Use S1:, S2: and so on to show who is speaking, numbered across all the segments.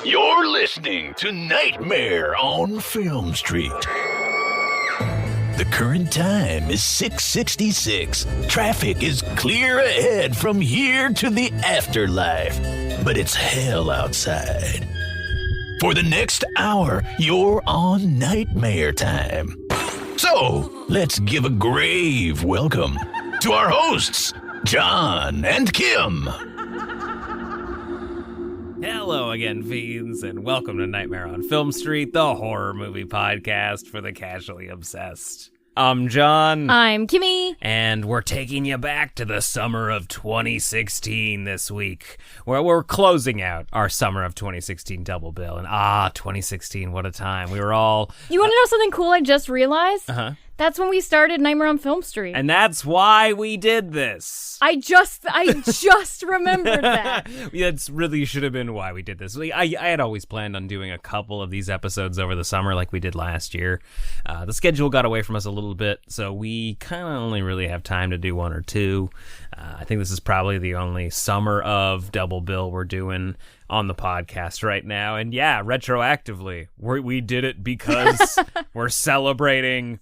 S1: You're listening to Nightmare on Film Street. The current time is 6:66. Traffic is clear ahead from here to the afterlife, but it's hell outside. For the next hour, you're on Nightmare time. So, let's give a grave welcome to our hosts, John and Kim.
S2: Hello again, fiends, and welcome to Nightmare on Film Street, the horror movie podcast for the casually obsessed. I'm John.
S3: I'm Kimmi.
S2: And we're taking you back to the summer of 2016 this week, where we're closing out our summer of 2016 double bill. And 2016, what a time. We were all...
S3: You want to know something cool I just realized?
S2: Uh-huh.
S3: That's when we started Nightmare on Film Street.
S2: And that's why we did this.
S3: I just remembered that.
S2: That's really should have been why we did this. I had always planned on doing a couple of these episodes over the summer like we did last year. The schedule got away from us a little bit, so we kind of only really have time to do one or two. I think this is probably the only summer of double bill we're doing on the podcast right now. And yeah, retroactively, we did it because we're celebrating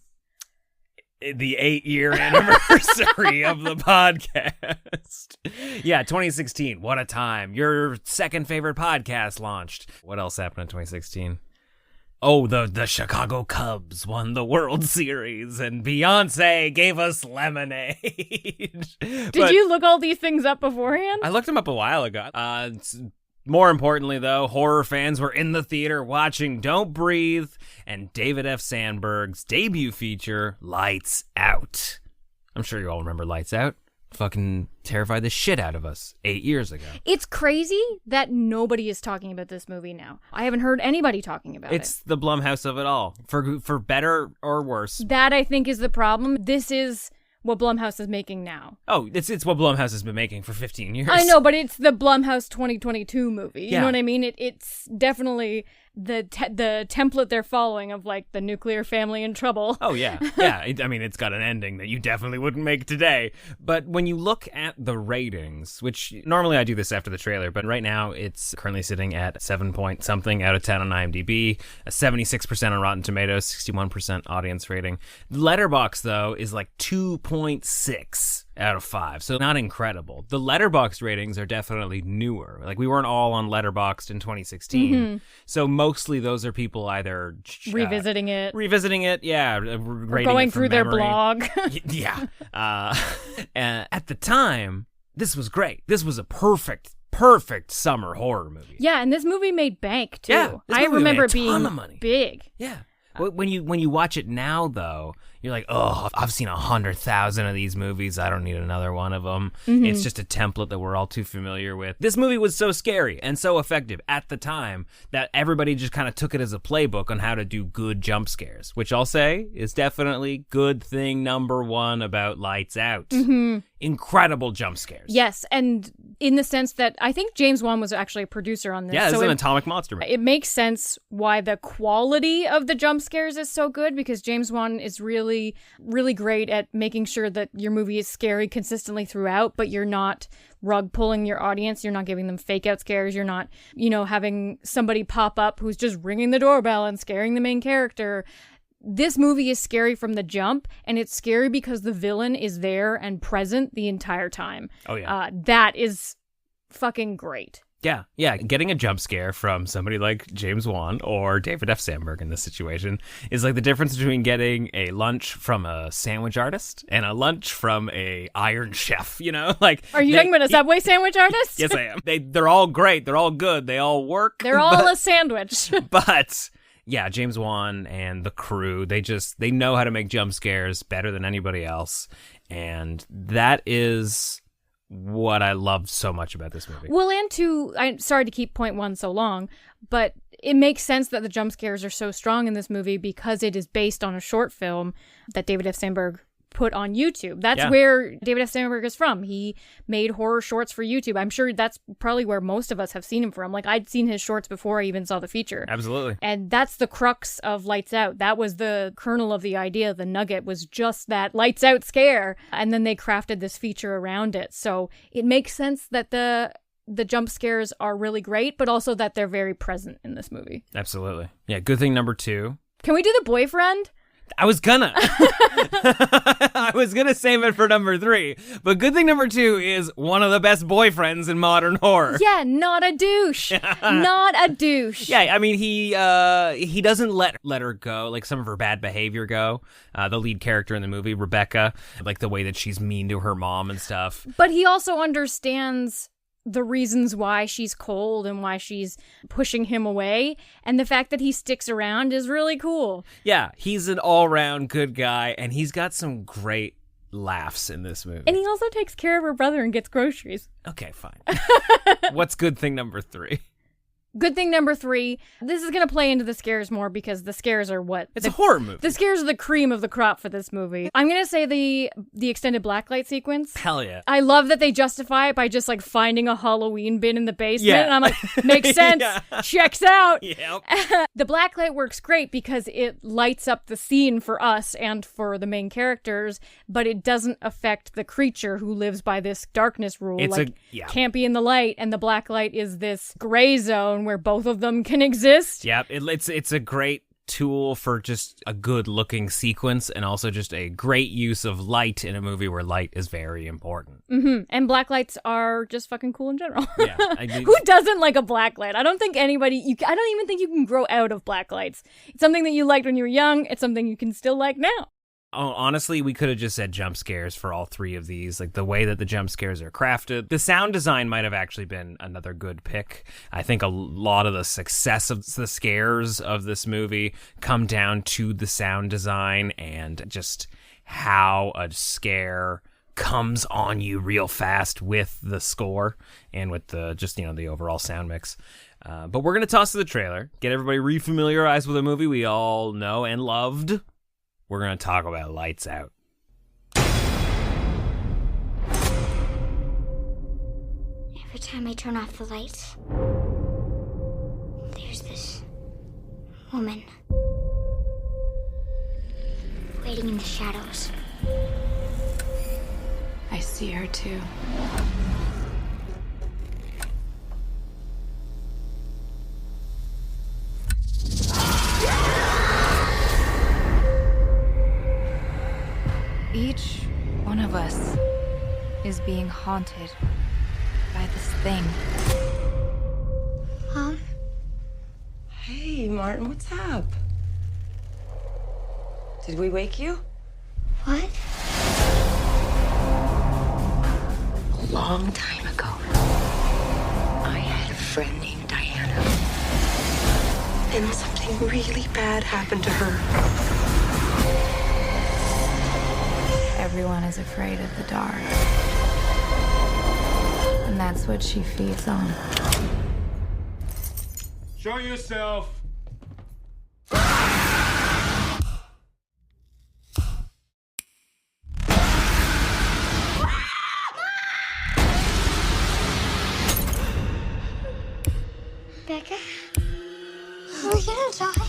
S2: the 8-year anniversary of the podcast. Yeah, 2016. What a time. Your second favorite podcast launched. What else happened in 2016? Oh, the Chicago Cubs won the World Series, and Beyonce gave us lemonade.
S3: Did you look all these things up beforehand?
S2: I looked them up a while ago. More importantly, though, horror fans were in the theater watching Don't Breathe and David F. Sandberg's debut feature, Lights Out. I'm sure you all remember Lights Out. Fucking terrified the shit out of us 8 years ago.
S3: It's crazy that nobody is talking about this movie now. I haven't heard anybody talking about it.
S2: It's the Blumhouse of it all, for better or worse.
S3: That, I think, is the problem. This is what Blumhouse is making now.
S2: Oh, it's what Blumhouse has been making for 15 years.
S3: I know, but it's the Blumhouse 2022 movie. You
S2: Yeah.
S3: know what I mean? It's definitely the template they're following of, like, the nuclear family in trouble.
S2: Oh, yeah. Yeah, I mean, it's got an ending that you definitely wouldn't make today. But when you look at the ratings, which normally I do this after the trailer, but right now it's currently sitting at 7-point-something out of 10 on IMDb, a 76% on Rotten Tomatoes, 61% audience rating. Letterboxd, though, is like 2.6 out of 5, so not incredible. The Letterboxd ratings are definitely newer. Like, we weren't all on Letterboxd in 2016, so mostly those are people either
S3: Revisiting it,
S2: yeah,
S3: or
S2: rating
S3: going
S2: it from
S3: through their
S2: memory.
S3: blog.
S2: Yeah. At the time, this was great. This was a perfect summer horror movie.
S3: Yeah, and this movie made bank, too.
S2: Yeah, this
S3: I
S2: movie
S3: remember
S2: made a
S3: it
S2: ton
S3: being
S2: of money.
S3: big.
S2: Yeah. When you watch it now, though, you're like, oh, I've seen 100,000 of these movies. I don't need another one of them.
S3: Mm-hmm.
S2: It's just a template that we're all too familiar with. This movie was so scary and so effective at the time that everybody just kind of took it as a playbook on how to do good jump scares, which I'll say is definitely good thing number one about Lights Out.
S3: Mm-hmm.
S2: Incredible jump scares.
S3: Yes, and in the sense that I think James Wan was actually a producer on this.
S2: Yeah, this
S3: so
S2: is an atomic monster movie.
S3: It makes sense why the quality of the jump scares is so good, because James Wan is really, really great at making sure that your movie is scary consistently throughout, but you're not rug pulling your audience. You're not giving them fake out scares. You're not, having somebody pop up who's just ringing the doorbell and scaring the main character. This movie is scary from the jump, and it's scary because the villain is there and present the entire time.
S2: Oh, yeah.
S3: That is fucking great.
S2: Yeah. Getting a jump scare from somebody like James Wan or David F. Sandberg in this situation is like the difference between getting a lunch from a sandwich artist and a lunch from a Iron Chef, Like,
S3: are you talking about a Subway sandwich artist?
S2: Yes, I am. They're all great. They're all good. They all work.
S3: They're all a sandwich.
S2: But yeah, James Wan and the crew, they know how to make jump scares better than anybody else. And that is what I love so much about this movie.
S3: Well, and I'm sorry to keep point one so long, but it makes sense that the jump scares are so strong in this movie because it is based on a short film that David F. Sandberg put on YouTube. That's where David F. Sandberg is from. He made horror shorts for YouTube. I'm sure that's probably where most of us have seen him from. Like, I'd seen his shorts before I even saw the feature.
S2: Absolutely.
S3: And that's the crux of Lights Out. That was the kernel of the idea. The nugget was just that Lights Out scare. And then they crafted this feature around it. So it makes sense that the the jump scares are really great, but also that they're very present in this movie.
S2: Absolutely. Yeah, good thing number 2.
S3: Can we do the boyfriend?
S2: I was gonna. I was gonna save it for number 3. But good thing number 2 is one of the best boyfriends in modern horror.
S3: Yeah, not a douche. Not a douche.
S2: Yeah, I mean, he doesn't let her go, like some of her bad behavior go. The lead character in the movie, Rebecca, like the way that she's mean to her mom and stuff.
S3: But he also understands the reasons why she's cold and why she's pushing him away, and the fact that he sticks around is really cool.
S2: Yeah, he's an all-round good guy, and he's got some great laughs in this movie.
S3: And he also takes care of her brother and gets groceries.
S2: Okay, fine. What's good thing number 3?
S3: Good thing number 3, this is going to play into the scares more because the scares are what?
S2: It's a horror movie.
S3: The scares are the cream of the crop for this movie. I'm going to say the extended blacklight sequence.
S2: Hell yeah.
S3: I love that they justify it by just like finding a Halloween bin in the basement.
S2: Yeah.
S3: And I'm like, makes sense.
S2: Yeah.
S3: Checks out.
S2: Yep.
S3: The blacklight works great because it lights up the scene for us and for the main characters, but it doesn't affect the creature who lives by this darkness rule. Can't be in the light, and the blacklight is this gray zone where both of them can exist.
S2: Yep, it's a great tool for just a good looking sequence, and also just a great use of light in a movie where light is very important.
S3: Mm-hmm. And blacklights are just fucking cool in general.
S2: Yeah,
S3: who doesn't like a blacklight? I don't think anybody. I don't even think you can grow out of blacklights. It's something that you liked when you were young. It's something you can still like now.
S2: Oh, honestly, we could have just said jump scares for all 3 of these. Like the way that the jump scares are crafted. The sound design might have actually been another good pick. I think a lot of the success of the scares of this movie come down to the sound design and just how a scare comes on you real fast with the score and with the the overall sound mix. But we're going to toss to the trailer, get everybody refamiliarized with a movie we all know and loved. We're going to talk about Lights Out.
S4: Every time I turn off the lights, there's this woman waiting in the shadows.
S5: I see her too. Each one of us is being haunted by this thing.
S4: Mom?
S6: Hey, Martin, what's up? Did we wake you?
S4: What?
S6: A long time ago, I had a friend named Diana. And something really bad happened to her.
S5: Everyone is afraid of the dark. And that's what she feeds on.
S7: Show yourself.
S4: Becca? Are we gonna die?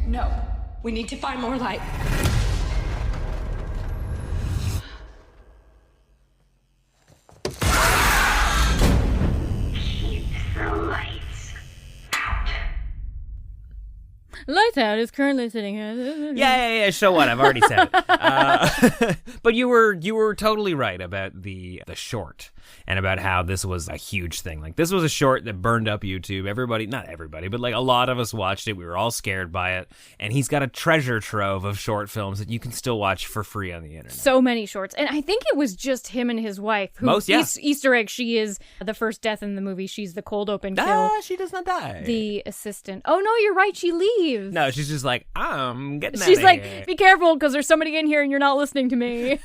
S6: No, we need to find more light.
S3: Lights Out is currently sitting here.
S2: Yeah, so what? I've already said it. But you were totally right about the short and about how this was a huge thing. Like, this was a short that burned up YouTube. Everybody, not everybody, but like a lot of us watched it. We were all scared by it. And he's got a treasure trove of short films that you can still watch for free on the internet.
S3: So many shorts. And I think it was just him and his wife. Who, Easter egg, she is the first death in the movie. She's the cold open kill.
S2: She does not die.
S3: The assistant. Oh, no, you're right. She leaves.
S2: No, she's just like, I'm getting out
S3: She's
S2: of
S3: like,
S2: here.
S3: be careful because there's somebody in here and you're not listening to me.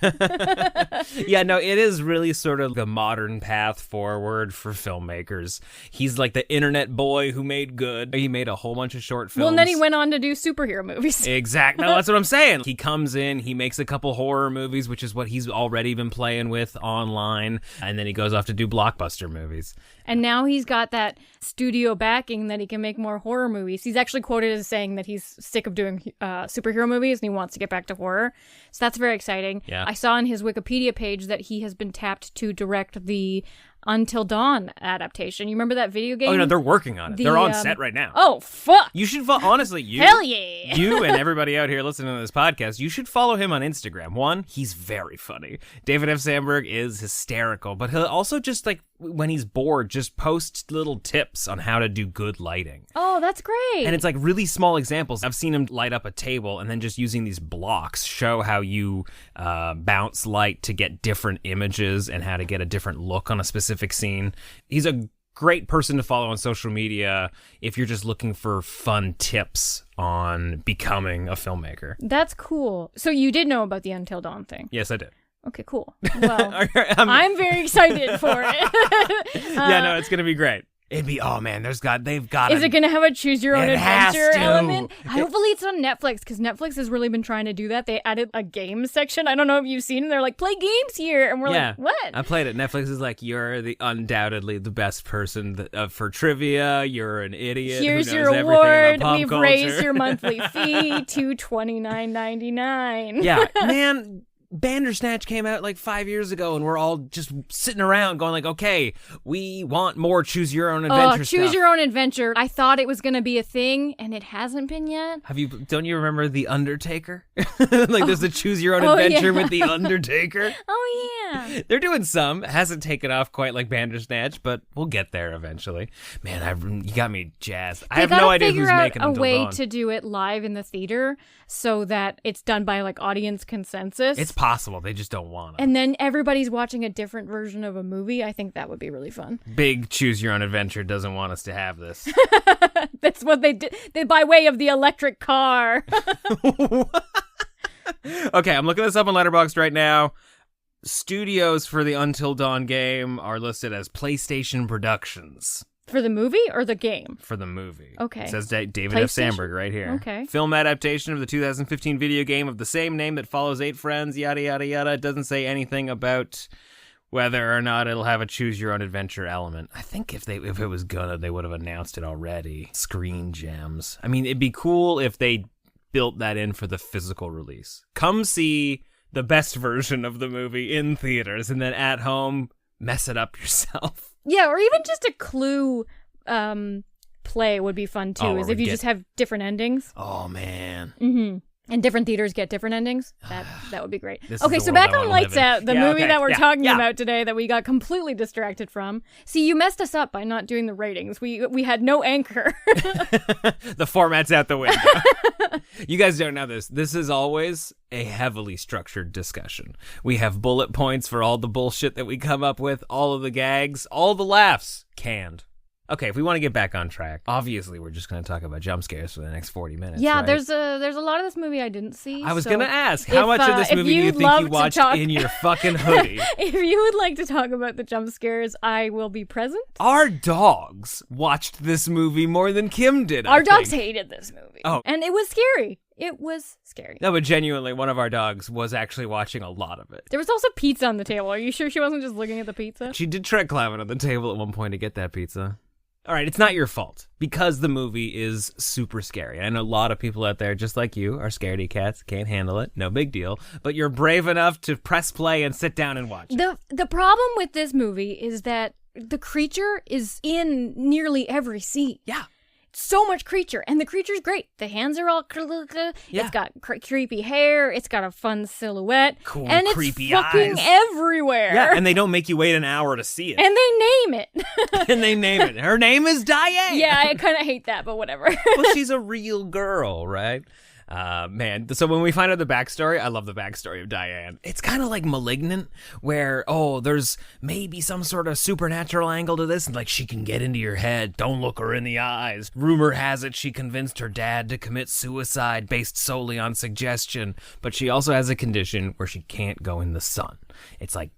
S2: Yeah, no, it is really sort of the modern modern path forward for filmmakers. He's like the internet boy who made good. He made a whole bunch of short films.
S3: Well, and then he went on to do superhero movies.
S2: Exactly. No, that's what I'm saying. He comes in, he makes a couple horror movies, which is what he's already been playing with online, and then he goes off to do blockbuster movies.
S3: And now he's got that studio backing that he can make more horror movies. He's actually quoted as saying that he's sick of doing superhero movies and he wants to get back to horror. So that's very exciting.
S2: Yeah.
S3: I saw on his Wikipedia page that he has been tapped to direct the Until Dawn adaptation. You remember that video game?
S2: Oh, no, they're working on it. They're on set right now.
S3: Oh, fuck.
S2: You should honestly,
S3: Hell yeah.
S2: You and everybody out here listening to this podcast, you should follow him on Instagram. One, he's very funny. David F. Sandberg is hysterical, but he'll also just, like, when he's bored, just post little tips on how to do good lighting.
S3: Oh, that's great.
S2: And it's like really small examples. I've seen him light up a table and then just using these blocks show how you bounce light to get different images and how to get a different look on a specific scene. He's a great person to follow on social media if you're just looking for fun tips on becoming a filmmaker.
S3: That's cool. So you did know about the Until Dawn thing?
S2: Yes, I did.
S3: Okay, cool. Well, I'm very excited for it.
S2: Yeah, no, it's going to be great. It'd be, oh man, they've got
S3: Is it going to have a choose your own
S2: It has
S3: adventure
S2: to.
S3: element? Hopefully it's on Netflix, because Netflix has really been trying to do that. They added a game section. I don't know if you've seen it. They're like, play games here. And we're like, what?
S2: I played it. Netflix is like, you're undountably the best person for trivia. You're an idiot.
S3: Here's
S2: who
S3: your
S2: knows everything
S3: award.
S2: about pop
S3: We've
S2: culture.
S3: raised your monthly fee to $29.99.
S2: Yeah, man. Bandersnatch came out like 5 years ago, and we're all just sitting around going like, okay, we want more choose your own adventure stuff.
S3: Choose your own adventure. I thought it was going to be a thing, and it hasn't been yet.
S2: Don't you remember The Undertaker? Like there's the choose your own adventure with The Undertaker.
S3: Oh, yeah.
S2: They're doing some. It hasn't taken off quite like Bandersnatch, but we'll get there eventually. Man, you got me jazzed. I have no idea who's making
S3: Until Dawn. They got to figure out a way
S2: Dawn.
S3: to do it live in the theater so that it's done by like audience consensus.
S2: It's possible. They just don't want to.
S3: And then everybody's watching a different version of a movie. I think that would be really fun.
S2: Big choose your own adventure doesn't want us to have this.
S3: That's what they did. By way of the electric car.
S2: Okay, I'm looking this up on Letterboxd right now. Studios for the Until Dawn game are listed as PlayStation Productions.
S3: For the movie or the game?
S2: For the movie.
S3: Okay.
S2: It says David F. Sandberg right here.
S3: Okay.
S2: Film adaptation of the 2015 video game of the same name that follows 8 friends, yada, yada, yada. It doesn't say anything about whether or not it'll have a choose-your-own-adventure element. I think if it was gonna, they would have announced it already. Screen gems. I mean, it'd be cool if they built that in for the physical release. Come see the best version of the movie in theaters, and then at home, mess it up yourself.
S3: Yeah, or even just a Clue play would be fun too, is if you just have different endings.
S2: Oh, man.
S3: Mm-hmm. And different theaters get different endings. That would be great.
S2: This
S3: Okay,
S2: is the
S3: so
S2: world
S3: back
S2: I
S3: on
S2: wanna
S3: Lights
S2: live in.
S3: Out, the
S2: Yeah,
S3: movie
S2: okay.
S3: that we're
S2: Yeah,
S3: talking
S2: yeah.
S3: about today that we got completely distracted from. See, you messed us up by not doing the ratings. We had no anchor.
S2: The format's out the window. You guys don't know this. This is always a heavily structured discussion. We have bullet points for all the bullshit that we come up with, all of the gags, all the laughs canned. Okay, if we want to get back on track, obviously we're just going to talk about jump scares for the next 40 minutes.
S3: Yeah,
S2: right?
S3: there's a lot of this movie I didn't see.
S2: I was
S3: so
S2: going to ask, how much of this
S3: if
S2: movie do you
S3: you'd
S2: think
S3: love
S2: you
S3: to
S2: watched
S3: talk-
S2: in your fucking hoodie?
S3: If you would like to talk about the jump scares, I will be present.
S2: Our dogs watched this movie more than Kim did, I
S3: Our dogs
S2: think.
S3: hated this movie.
S2: Oh.
S3: And it was scary. It was scary.
S2: No, but genuinely, one of our dogs was actually watching a lot of it.
S3: There was also pizza on the table. Are you sure she wasn't just looking at the pizza?
S2: She did tread climbing on the table at one point to get that pizza. All right, it's not your fault because the movie is super scary. I know a lot of people out there, just like you, are scaredy cats, can't handle it, no big deal. But you're brave enough to press play and sit down and watch it.
S3: The problem with this movie is that the creature is in nearly every scene.
S2: Yeah.
S3: So much creature, and the creature's great. The hands are all
S2: Yeah.
S3: It's got creepy hair. It's got a fun silhouette.
S2: Cool,
S3: and it's
S2: creepy
S3: fucking
S2: eyes.
S3: everywhere.
S2: Yeah, and they don't make you wait an hour to see it.
S3: And they name it.
S2: And they name it. Her name is Diane.
S3: Yeah, I kind of hate that, but whatever.
S2: Well, she's a real girl, right? Man, so when we find out the backstory, I love the backstory of Diane. It's kind of like Malignant, where, there's maybe some sort of supernatural angle to this, and like she can get into your head, don't look her in the eyes. Rumor has it she convinced her dad to commit suicide based solely on suggestion, but she also has a condition where she can't go in the sun. It's like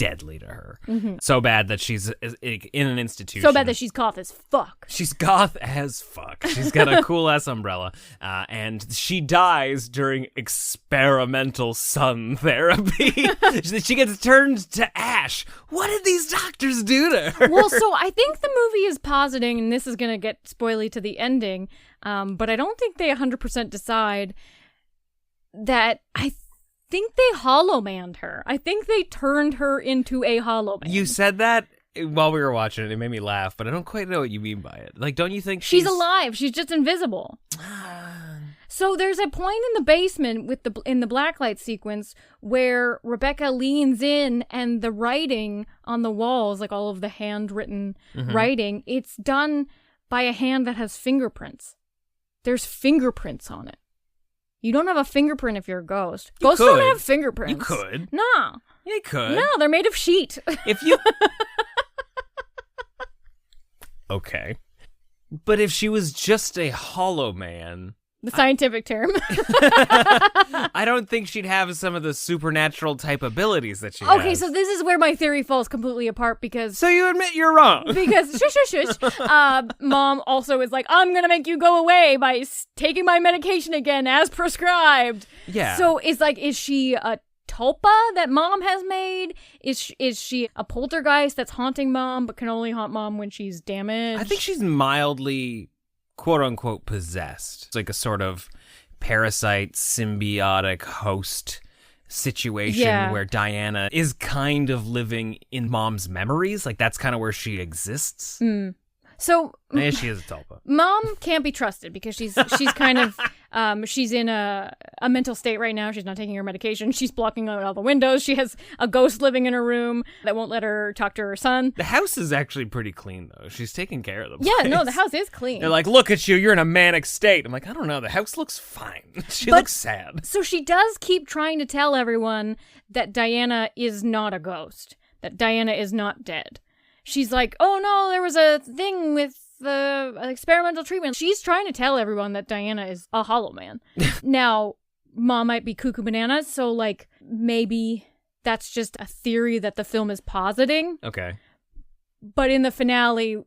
S2: deadly to her. So bad that she's in an institution.
S3: So bad that she's goth as fuck.
S2: She's goth as fuck. She's got a cool ass umbrella, and she dies during experimental sun therapy. She gets turned to ash. What did these doctors do to her?
S3: Well, so I think the movie is positing, and this is going to get spoily to the ending, but I don't think they 100% decide that I think they hollow manned her. I think they turned her into a hollow man.
S2: You said that while we were watching it. It made me laugh, but I don't quite know what you mean by it. Like, don't you think
S3: she's alive? She's just invisible. So there's a point in the basement in the blacklight sequence where Rebecca leans in, and the writing on the walls, like all of the handwritten writing, it's done by a hand that has fingerprints. There's fingerprints on it. You don't have a fingerprint if you're a ghost. Ghosts don't have fingerprints.
S2: You could.
S3: No.
S2: You could.
S3: No, they're made of sheet.
S2: If you... Okay. But if she was just a hollow man...
S3: The scientific term.
S2: I don't think she'd have some of the supernatural type abilities that she has.
S3: Okay, so this is where my theory falls completely apart because...
S2: So you admit you're wrong.
S3: Because, shush. Mom also is like, I'm going to make you go away by taking my medication again as prescribed.
S2: Yeah.
S3: So is she a tulpa that mom has made? Is she a poltergeist that's haunting mom but can only haunt mom when she's damaged?
S2: I think she's mildly... quote-unquote possessed. It's like a sort of parasite, symbiotic host situation where Diana is kind of living in mom's memories. Like, that's kind of where she exists.
S3: So
S2: and she is a tulpa.
S3: Mom can't be trusted because she's kind of she's in a mental state right now. She's not taking her medication. She's blocking out all the windows. She has a ghost living in her room that won't let her talk to her son.
S2: The house is actually pretty clean though. She's taking care of the place.
S3: Yeah, no, the house is clean.
S2: They're like, look at you, you're in a manic state. I'm like, I don't know, the house looks fine. She looks sad.
S3: So she does keep trying to tell everyone that Diana is not a ghost, that Diana is not dead. She's like, oh no, there was a thing with the experimental treatment. She's trying to tell everyone that Diana is a hollow man. Now, Mom might be cuckoo bananas, so like maybe that's just a theory that the film is positing.
S2: Okay.
S3: But in the finale,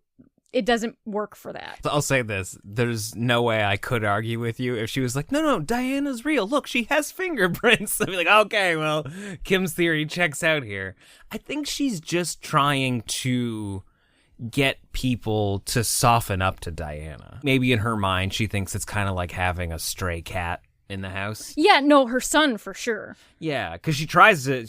S3: it doesn't work for that.
S2: I'll say this. There's no way I could argue with you if she was like, no, Diana's real. Look, she has fingerprints. I'd be like, okay, well, Kim's theory checks out here. I think she's just trying to get people to soften up to Diana. Maybe in her mind, she thinks it's kind of like having a stray cat in the house.
S3: Yeah, no, her son for sure. Yeah,
S2: because she's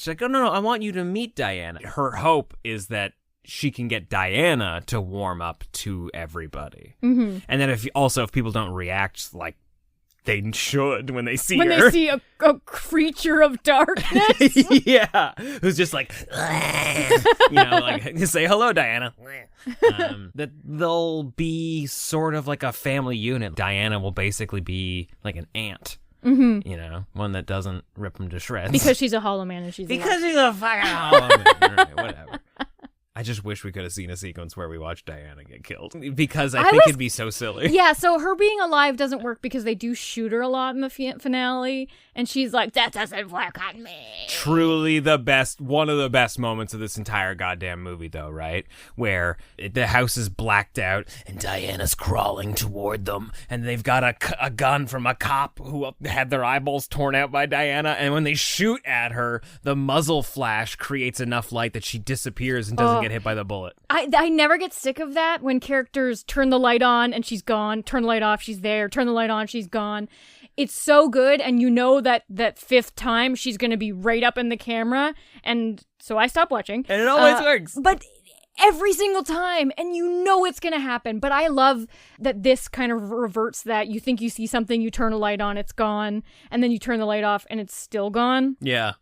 S2: like, oh, no, I want you to meet Diana. Her hope is that she can get Diana to warm up to everybody. Mm-hmm. And then if people don't react like they should when they see her.
S3: When they see a creature of darkness.
S2: Yeah. Who's just like, like, say hello, Diana. That they'll be sort of like a family unit. Diana will basically be like an aunt. Mm-hmm. One that doesn't rip them to shreds.
S3: Because she's a hollow man and she's
S2: she's a fucking hollow man. All right, whatever. I just wish we could have seen a sequence where we watched Diana get killed because I think it'd be so silly.
S3: Yeah, so her being alive doesn't work because they do shoot her a lot in the finale, and she's like, that doesn't work on me.
S2: Truly one of the best moments of this entire goddamn movie, though, right? Where the house is blacked out and Diana's crawling toward them, and they've got a gun from a cop who had their eyeballs torn out by Diana, and when they shoot at her, the muzzle flash creates enough light that she disappears and doesn't get hit by the bullet.
S3: I never get sick of that when characters turn the light on and she's gone, turn the light off, she's there, turn the light on, she's gone. It's so good, and you know that fifth time she's going to be right up in the camera, and so I stop watching.
S2: And it always works.
S3: But every single time, and you know it's going to happen. But I love that this kind of reverts that. You think you see something, you turn a light on, it's gone, and then you turn the light off and it's still gone.
S2: Yeah.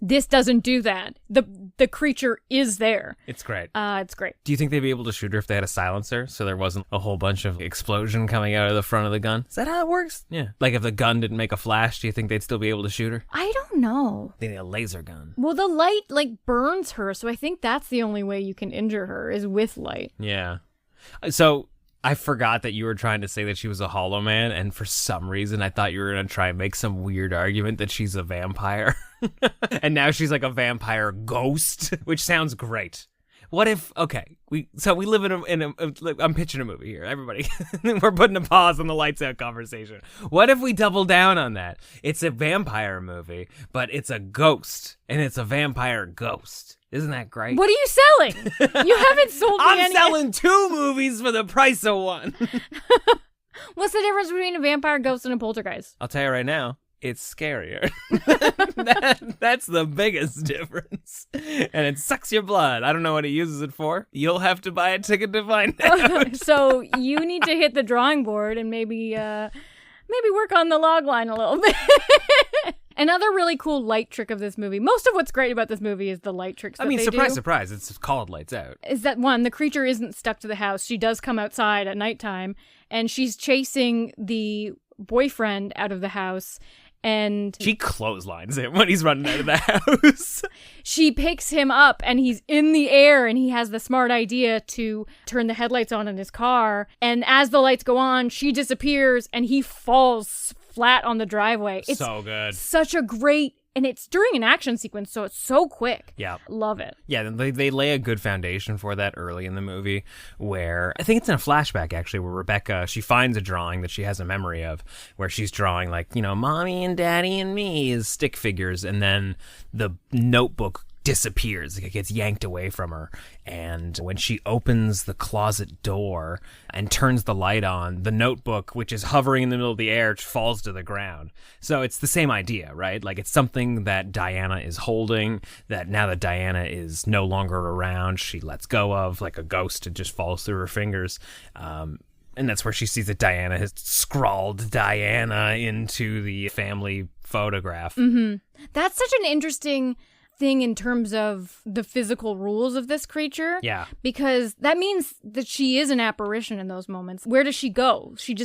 S3: This doesn't do that. The creature is there.
S2: It's great.
S3: It's great.
S2: Do you think they'd be able to shoot her if they had a silencer so there wasn't a whole bunch of explosion coming out of the front of the gun? Is that how it works? Yeah. Like if the gun didn't make a flash, do you think they'd still be able to shoot her?
S3: I don't know.
S2: They need a laser gun.
S3: Well, the light burns her, so I think that's the only way you can injure her is with light.
S2: Yeah. So I forgot that you were trying to say that she was a hollow man, and for some reason I thought you were going to try and make some weird argument that she's a vampire. And now she's like a vampire ghost, which sounds great. What if, okay, we live in a I'm pitching a movie here, everybody. We're putting a pause on the lights out conversation. What if we double down on that? It's a vampire movie, but it's a ghost, and it's a vampire ghost. Isn't that great?
S3: What are you selling? You haven't sold me
S2: I'm selling 2 movies for the price of 1.
S3: What's the difference between a vampire ghost and a poltergeist?
S2: I'll tell you right now, it's scarier. That's the biggest difference. And it sucks your blood. I don't know what he uses it for. You'll have to buy a ticket to find out.
S3: So you need to hit the drawing board and maybe work on the log line a little bit. Another really cool light trick of this movie, most of what's great about this movie is the light tricks that they
S2: surprise,
S3: do,
S2: surprise, it's called Lights Out.
S3: is that, one, the creature isn't stuck to the house. She does come outside at nighttime, and she's chasing the boyfriend out of the house, and
S2: She clotheslines him when he's running out of the house.
S3: she picks him up, and he's in the air, and he has the smart idea to turn the headlights on in his car, and as the lights go on, she disappears, and he falls flat on the driveway. It's
S2: so good.
S3: such a great, and it's during an action sequence, so it's so quick.
S2: Yeah.
S3: Love it.
S2: Yeah, they lay a good foundation for that early in the movie, where I think it's in a flashback actually, where Rebecca, she finds a drawing that she has a memory of, where she's drawing like, mommy and daddy and me as stick figures, and then the notebook disappears. Like, it gets yanked away from her, and when she opens the closet door and turns the light on, the notebook, which is hovering in the middle of the air, falls to the ground. So it's the same idea, right? Like, it's something that Diana is holding, that now that Diana is no longer around, she lets go of, like a ghost. It just falls through her fingers. And that's where she sees that Diana has scrawled Diana into the family photograph.
S3: Mm-hmm. That's such an interesting thing in terms of the physical rules of this creature.
S2: Yeah.
S3: Because that means that she is an apparition in those moments. Where does she go? She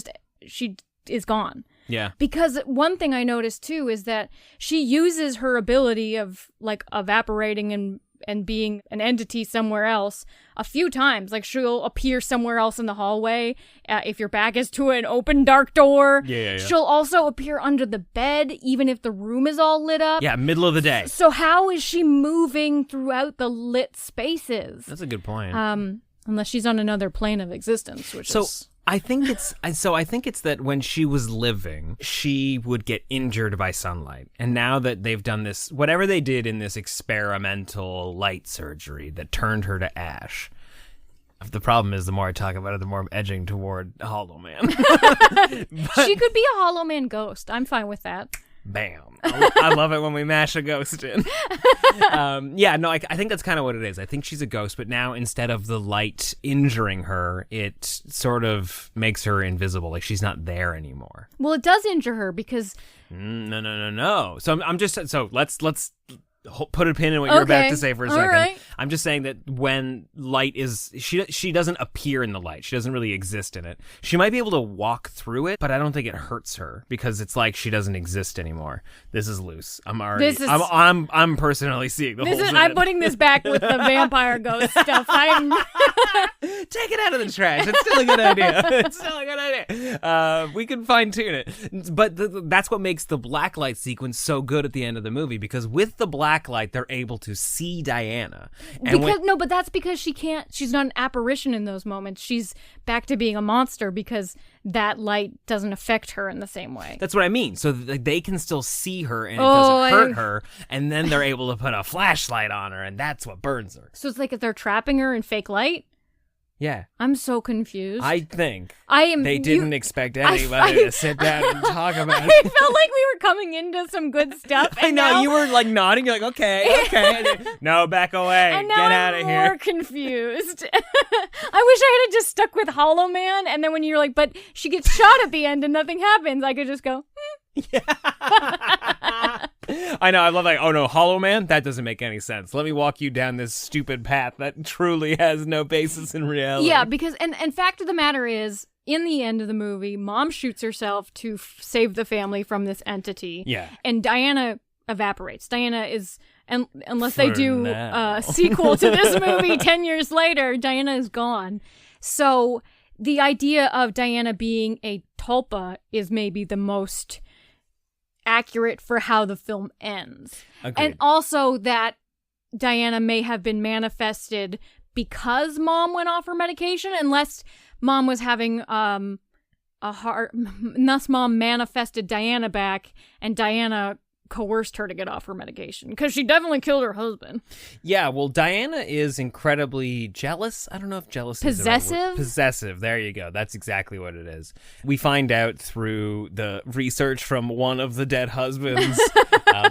S3: is gone.
S2: Yeah.
S3: Because one thing I noticed too is that she uses her ability of like evaporating and being an entity somewhere else a few times. Like, she'll appear somewhere else in the hallway if your back is to an open dark door.
S2: Yeah.
S3: She'll also appear under the bed even if the room is all lit up.
S2: Yeah, middle of the day.
S3: So how is she moving throughout the lit spaces?
S2: That's a good point.
S3: Unless she's on another plane of existence, which is...
S2: I think it's that when she was living, she would get injured by sunlight. And now that they've done this, whatever they did in this experimental light surgery that turned her to ash. The problem is, the more I talk about it, the more I'm edging toward Hollow Man.
S3: She could be a Hollow Man ghost. I'm fine with that.
S2: Bam. I love it when we mash a ghost in. I think that's kind of what it is. I think she's a ghost, but now instead of the light injuring her, it sort of makes her invisible. Like, she's not there anymore.
S3: Well, it does injure her because...
S2: No. So I'm just... So let's put a pin in what you're about to say for a second.
S3: Right.
S2: I'm just saying that when light is... She doesn't appear in the light. She doesn't really exist in it. She might be able to walk through it, but I don't think it hurts her because it's like she doesn't exist anymore. This is loose. I'm personally seeing the whole
S3: I'm putting this back with the vampire ghost stuff.
S2: Take it out of the trash. It's still a good idea. We can fine tune it. But that's what makes the blacklight sequence so good at the end of the movie, because with the blacklight, they're able to see Diana.
S3: But that's because she's not an apparition in those moments. She's back to being a monster because that light doesn't affect her in the same way.
S2: That's what I mean. So they can still see her and it doesn't hurt her, and then they're able to put a flashlight on her, and that's what burns her.
S3: So it's like if they're trapping her in fake light?
S2: Yeah.
S3: I'm so confused.
S2: I think they didn't expect anybody to sit down and talk about it.
S3: I felt like we were coming into some good stuff.
S2: I know, you were like nodding, you're like, okay. No, back away.
S3: And now
S2: Get out of here.
S3: I'm more confused. I wish I had just stuck with Hollow Man, and then when you're like, but she gets shot at the end and nothing happens, I could just go,
S2: Yeah. I know, I love like, oh no, Hollow Man? That doesn't make any sense. Let me walk you down this stupid path that truly has no basis in reality.
S3: Yeah, because, and fact of the matter is, in the end of the movie, Mom shoots herself to save the family from this entity.
S2: Yeah.
S3: And Diana evaporates. Diana is, unless they
S2: For
S3: do
S2: now.
S3: a sequel to this movie 10 years later, Diana is gone. So the idea of Diana being a tulpa is maybe the most accurate for how the film ends.
S2: Agreed.
S3: And also that Diana may have been manifested because Mom went off her medication, unless Mom was having thus Mom manifested Diana back, and Diana coerced her to get off her medication, because she definitely killed her husband.
S2: Yeah, well, Diana is incredibly jealous. I don't know if jealous is the right word.
S3: Possessive?
S2: Possessive. There you go. That's exactly what it is. We find out through the research from one of the dead husbands,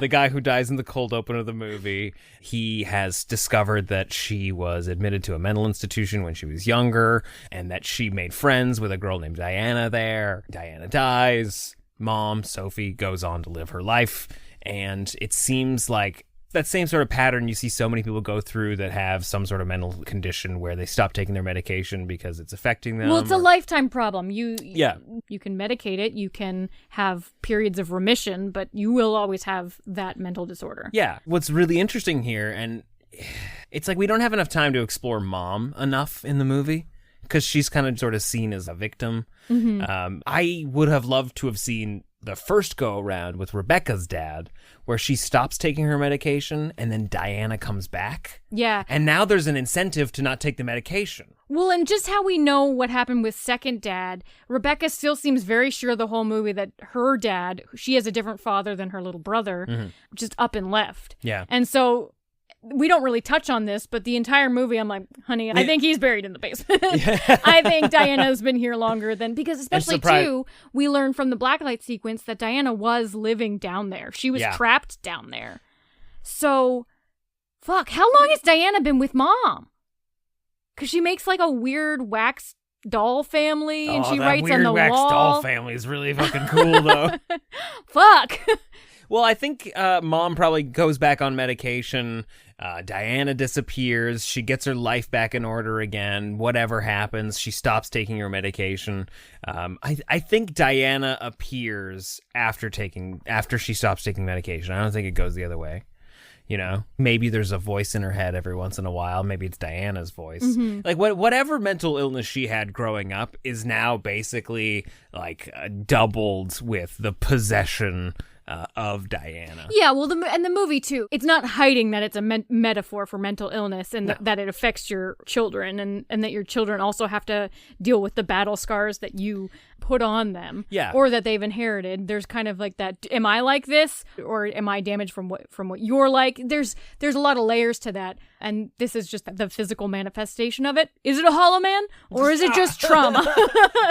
S2: the guy who dies in the cold open of the movie. He has discovered that she was admitted to a mental institution when she was younger, and that she made friends with a girl named Diana there. Diana dies. Mom, Sophie, goes on to live her life. And it seems like that same sort of pattern you see so many people go through that have some sort of mental condition where they stop taking their medication because it's affecting them.
S3: Well, it's a lifetime problem. You can medicate it. You can have periods of remission, but you will always have that mental disorder.
S2: Yeah. What's really interesting here, and it's like we don't have enough time to explore Mom enough in the movie, because she's kind of sort of seen as a victim.
S3: Mm-hmm.
S2: I would have loved to have seen the first go around with Rebecca's dad, where she stops taking her medication and then Diana comes back.
S3: Yeah.
S2: And now there's an incentive to not take the medication.
S3: Well, and just how we know what happened with second dad, Rebecca still seems very sure the whole movie that her dad, she has a different father than her little brother, just up and left.
S2: Yeah.
S3: And so we don't really touch on this, but the entire movie, I'm like, honey, I think he's buried in the basement. I think Diana's been here longer than, because especially too, we learn from the blacklight sequence that Diana was living down there. She was trapped down there. So, fuck, how long has Diana been with Mom? Because she makes like a weird wax doll family, and she writes on the
S2: wax
S3: wall.
S2: Doll family is really fucking cool, though.
S3: Fuck.
S2: Well, I think Mom probably goes back on medication. Diana disappears. She gets her life back in order again. Whatever happens, she stops taking her medication. I think Diana appears after she stops taking medication. I don't think it goes the other way. You know, maybe there's a voice in her head every once in a while. Maybe it's Diana's voice.
S3: Mm-hmm.
S2: Like whatever mental illness she had growing up is now basically like doubled with the possession of Diana.
S3: Yeah, well, the movie too, it's not hiding that it's a metaphor for mental illness, and that it affects your children, and that your children also have to deal with the battle scars that you put on them, or that they've inherited. There's kind of like that, am I like this, or am I damaged from what you're like? There's a lot of layers to that, and this is just the physical manifestation of it. Is it a Hollow Man, or is it just trauma?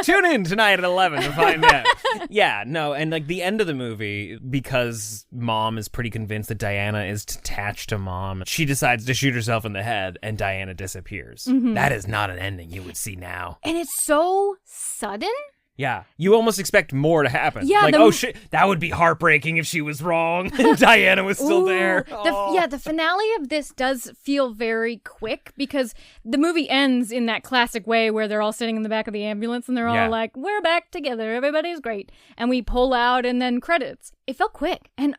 S2: Tune in tonight at 11 to find out. Yeah, no, and like the end of the movie, because Mom is pretty convinced that Diana is attached to Mom, she decides to shoot herself in the head, and Diana disappears. Mm-hmm. That is not an ending you would see now.
S3: And it's so sudden.
S2: Yeah, you almost expect more to happen.
S3: Yeah,
S2: like, oh shit, that would be heartbreaking if she was wrong and Diana was still there.
S3: The finale of this does feel very quick, because the movie ends in that classic way where they're all sitting in the back of the ambulance and they're all like, we're back together, everybody's great. And we pull out and then credits. It felt quick. And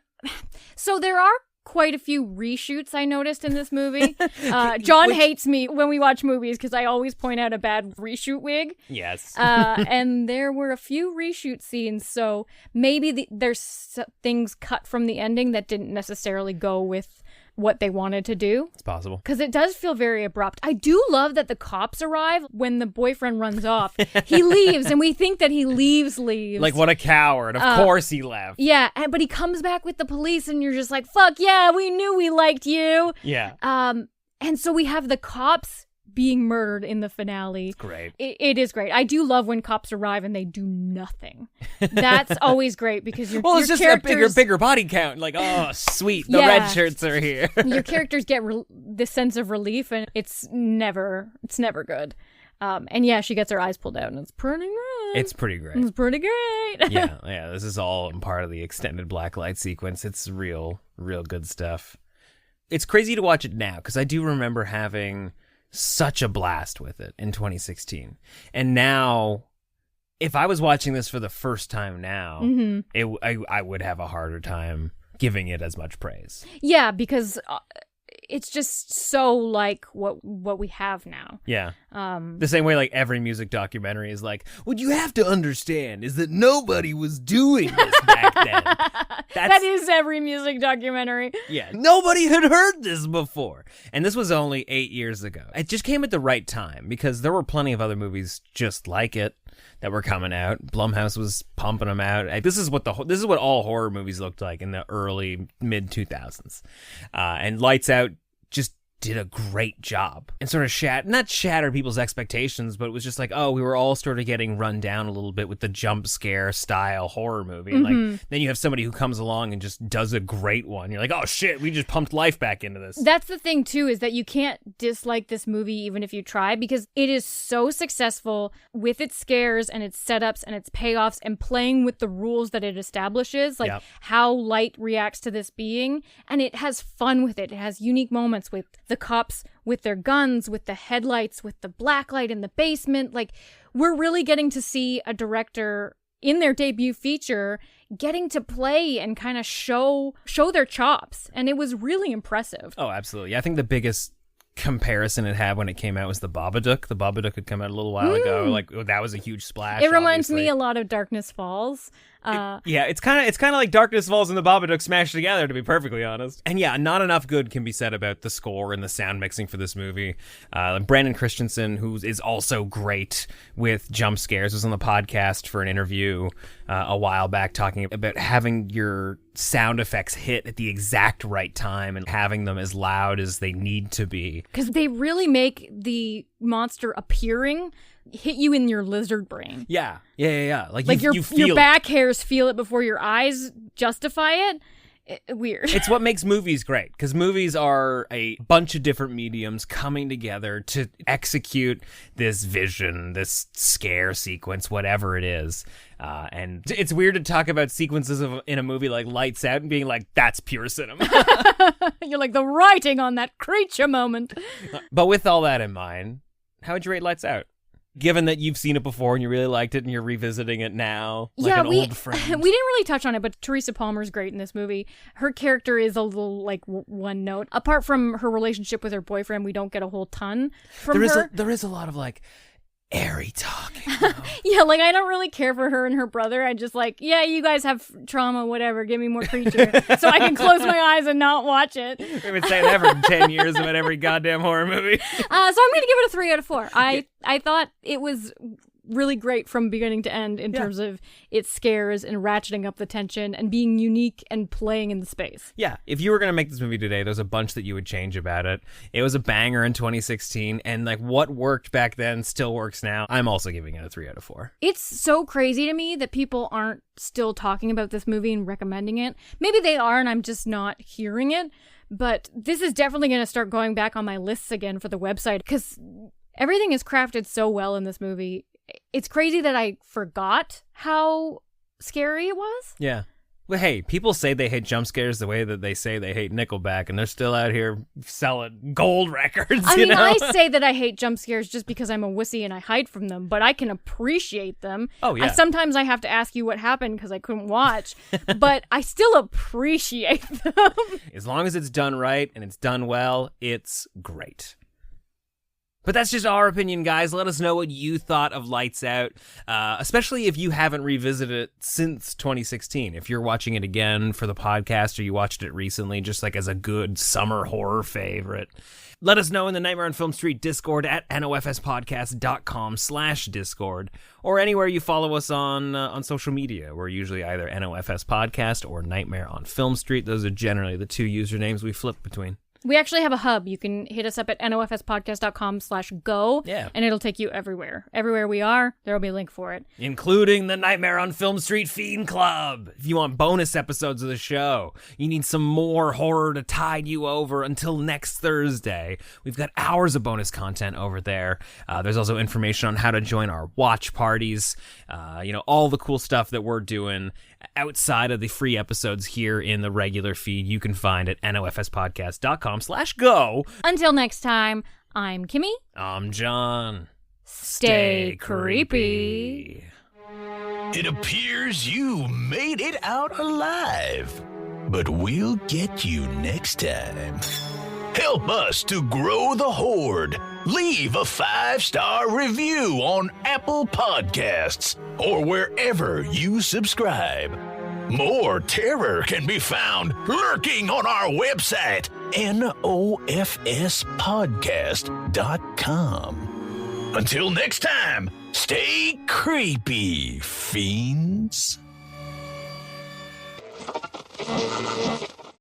S3: so there are quite a few reshoots I noticed in this movie. John hates me when we watch movies because I always point out a bad reshoot wig.
S2: Yes.
S3: And there were a few reshoot scenes, so maybe there's things cut from the ending that didn't necessarily go with what they wanted to do.
S2: It's possible.
S3: Because it does feel very abrupt. I do love that the cops arrive when the boyfriend runs off. He leaves, and we think that he leaves.
S2: Like, what a coward. Of course he left.
S3: Yeah, but he comes back with the police, and you're just like, fuck yeah, we knew we liked you.
S2: Yeah.
S3: And so we have the cops being murdered in the finale.
S2: It's great.
S3: It is great. I do love when cops arrive and they do nothing. That's always great, because your
S2: it's just
S3: characters,
S2: a bigger body count. Like, oh, sweet, the red shirts are here.
S3: Your characters get this sense of relief, and it's never good. And yeah, she gets her eyes pulled out, and it's pretty great.
S2: It's pretty great.
S3: It's pretty great.
S2: yeah. This is all part of the extended blacklight sequence. It's real good stuff. It's crazy to watch it now, because I do remember having such a blast with it in 2016. And now, if I was watching this for the first time now, I would have a harder time giving it as much praise.
S3: Yeah, because it's just so like what we have now.
S2: Yeah. The same way like every music documentary is like, what you have to understand is that nobody was doing this back then.
S3: That is every music documentary.
S2: Yeah. Nobody had heard this before. And this was only 8 years ago. It just came at the right time because there were plenty of other movies just like it that were coming out. Blumhouse was pumping them out. This is what all horror movies looked like in the early mid 2000s. And Lights Out just did a great job and sort of not shatter people's expectations, but it was just like, oh, we were all sort of getting run down a little bit with the jump scare style horror movie. And like, then you have somebody who comes along and just does a great one. You're like, oh shit, we just pumped life back into this.
S3: That's the thing too, is that you can't dislike this movie even if you try, because it is so successful with its scares and its setups and its payoffs and playing with the rules that it establishes, like how light reacts to this being. And it has fun with it. It has unique moments with the cops with their guns, with the headlights, with the black light in the basement. Like, we're really getting to see a director in their debut feature getting to play and kind of show their chops. And it was really impressive.
S2: Oh, absolutely. I think the biggest comparison it had when it came out was the Babadook. The Babadook had come out a little while ago. Like, that was a huge splash.
S3: It reminds me a lot of Darkness Falls.
S2: It's kind of like Darkness Falls and the Babadook smashed together, to be perfectly honest. And yeah, not enough good can be said about the score and the sound mixing for this movie. Brandon Christensen, who is also great with jump scares, was on the podcast for an interview a while back talking about having your sound effects hit at the exact right time and having them as loud as they need to be.
S3: Because they really make the monster appearing hit you in your lizard brain.
S2: Yeah. Like you feel
S3: your back hairs feel it before your eyes justify it. Weird.
S2: It's what makes movies great, because movies are a bunch of different mediums coming together to execute this vision, this scare sequence, whatever it is. And it's weird to talk about sequences in a movie like Lights Out and being like, that's pure cinema.
S3: You're like, the writing on that creature moment.
S2: But with all that in mind, how would you rate Lights Out? Given that you've seen it before and you really liked it and you're revisiting it now like an old friend.
S3: We didn't really touch on it, but Teresa Palmer's great in this movie. Her character is a little like one note. Apart from her relationship with her boyfriend, we don't get a whole ton from her.
S2: There is a lot of like airy talking.
S3: Yeah, like I don't really care for her and her brother. I just like, yeah, you guys have trauma, whatever. Give me more creature so I can close my eyes and not watch it.
S2: We've been saying that for 10 years about every goddamn horror movie.
S3: So I'm going to give it a 3 out of 4. I thought it was really great from beginning to end in terms of its scares and ratcheting up the tension and being unique and playing in the space.
S2: Yeah, if you were going to make this movie today, there's a bunch that you would change about it. It was a banger in 2016, and like what worked back then still works now. I'm also giving it a 3 out of 4.
S3: It's so crazy to me that people aren't still talking about this movie and recommending it. Maybe they are, and I'm just not hearing it. But this is definitely going to start going back on my lists again for the website, because everything is crafted so well in this movie. It's crazy that I forgot how scary it was.
S2: Yeah. Well, hey, people say they hate jump scares the way that they say they hate Nickelback, and they're still out here selling gold records.
S3: I mean, I say that I hate jump scares just because I'm a wussy and I hide from them, but I can appreciate them.
S2: Oh, yeah.
S3: Sometimes I have to ask you what happened because I couldn't watch, but I still appreciate them.
S2: As long as it's done right and it's done well, it's great. But that's just our opinion, guys. Let us know what you thought of Lights Out, especially if you haven't revisited it since 2016. If you're watching it again for the podcast or you watched it recently just like as a good summer horror favorite. Let us know in the Nightmare on Film Street Discord at nofspodcast.com/Discord or anywhere you follow us on social media. We're usually either NOFS Podcast or Nightmare on Film Street. Those are generally the two usernames we flip between.
S3: We actually have a hub. You can hit us up at nofspodcast.com/go, and it'll take you everywhere. Everywhere we are, there will be a link for it.
S2: Including the Nightmare on Film Street Fiend Club. If you want bonus episodes of the show, you need some more horror to tide you over until next Thursday. We've got hours of bonus content over there. There's also information on how to join our watch parties, all the cool stuff that we're doing outside of the free episodes here in the regular feed. You can find at nofspodcast.com/go.
S3: Until next time, I'm Kimmi.
S2: I'm John.
S3: Stay creepy.
S1: It appears you made it out alive, but we'll get you next time. Help us to grow the horde. Leave a 5-star review on Apple Podcasts or wherever you subscribe. More terror can be found lurking on our website, NOFSpodcast.com. Until next time, stay creepy, fiends.